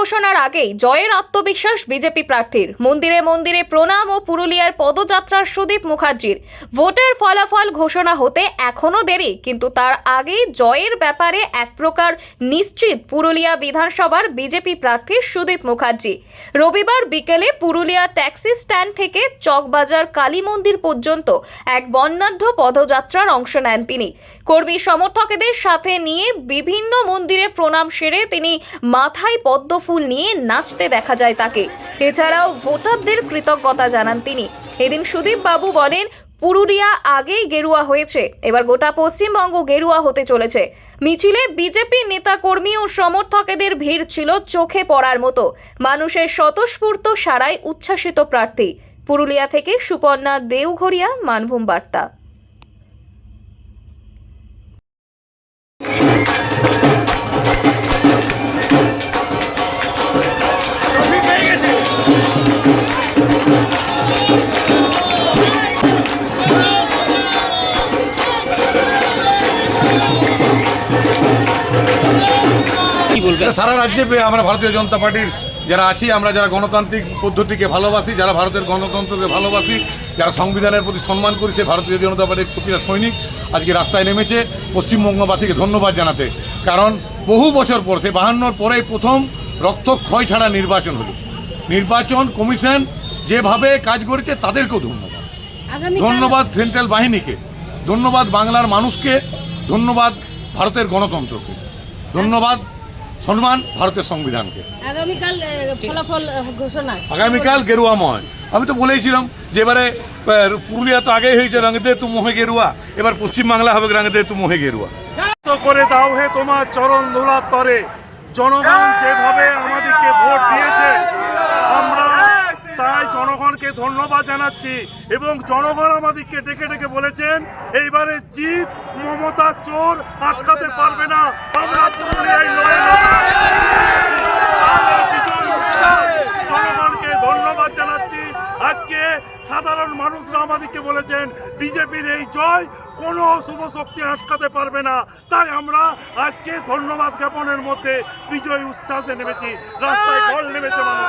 ঘোষণার আগেই জয়ের আত্মবিশ্বাস বিজেপি প্রার্থীর। মন্দিরে মন্দিরে প্রণাম ও পুরুলিয়ার পদযাত্রার সুদীপ মুখার্জির। ভোটের ফলাফল ঘোষণা হতে এখনো দেরি, কিন্তু তার আগেই জয়ের ব্যাপারে এক প্রকার নিশ্চিত পুরুলিয়া বিধানসভার বিজেপি প্রার্থী সুদীপ মুখার্জি। রবিবার বিকেলে পুরুলিয়া ট্যাক্সি স্ট্যান্ড থেকে চকবাজার কালী মন্দির পর্যন্ত এক বর্ণাঢ্য পদযাত্রার অংশ নেন তিনি। কর্মী সমর্থকদের সাথে নিয়ে বিভিন্ন মন্দিরে প্রণাম সেরে তিনি মাথায় পদ্ম ফুল নিয়ে নাচতে দেখা যায় তাকে। এছাড়াও ভোটারদের কৃতজ্ঞতা জানান তিনি। এদিন সুদীপ বাবু বলেন, পুরুলিয়া আগেই গেরুয়া হয়েছে, এবার গোটা পশ্চিমবঙ্গ গেরুয়া হতে চলেছে। মিছিলে বিজেপি নেতাকর্মী ও সমর্থকদের ভিড় ছিল চোখে পড়ার মতো। মানুষের স্বতঃস্ফূর্ত সাড়ায় উচ্ছ্বাসিত প্রার্থী। পুরুলিয়া থেকে সুপর্ণা দেওঘরিয়া, মানভূম বার্তা। সারা রাজ্যে আমরা ভারতীয় জনতা পার্টির যারা আছি, আমরা যারা গণতান্ত্রিক পদ্ধতিকে ভালোবাসি, যারা ভারতের গণতন্ত্রকে ভালোবাসি, যারা সংবিধানের প্রতি সম্মান করেছে, ভারতীয় জনতা পার্টির প্রতিটা সৈনিক আজকে রাস্তায় নেমেছে পশ্চিমবঙ্গবাসীকে ধন্যবাদ জানাতে। কারণ বহু বছর পর, সে 52 পরে প্রথম রক্তক্ষয় ছাড়া নির্বাচন হলো। নির্বাচন কমিশন যেভাবে কাজ করেছে তাদেরকেও ধন্যবাদ। ধন্যবাদ সেন্ট্রাল বাহিনীকে, ধন্যবাদ বাংলার মানুষকে, ধন্যবাদ ভারতের গণতন্ত্রকে, ধন্যবাদ সম্মান ভারতের সংবিধানকে। আগামীকাল ফলাফল ঘোষণা, আগামীকাল গেরুয়াময়। আমি তো বলেইছিলাম যে এবারে পুরুলিয়া তো আগেই হয়েছে রঙে দে তু মোহে গেরুয়া, এবার পশ্চিমবাংলা হবে রঙে দে তু মোহে গেরুয়া। করে দাও হে তোমার চরণ ধুলার তরে। জনগণ যেভাবে আমাদেরকে ভোট দিয়েছে, আমরা তাই জনগণকে ধন্যবাদ জানাচ্ছি। এবং জনগণ আমাদেরকে ডেকে ডেকে বলেছেন, এইবারে জিত মমতা চোর আটকাতে পারবে না। আমরা জনগণকে ধন্যবাদ জানাচ্ছি। আজকে সাধারণ মানুষরা আমাদেরকে বলেছেন, বিজেপির এই জয় কোনো শুভ শক্তি আটকাতে পারবে না। তাই আমরা আজকে ধন্যবাদ জ্ঞাপনের মধ্যে বিজয় উচ্ছ্বাসে নেমেছি, রাস্তায় ঢল নেমেছে মানুষ।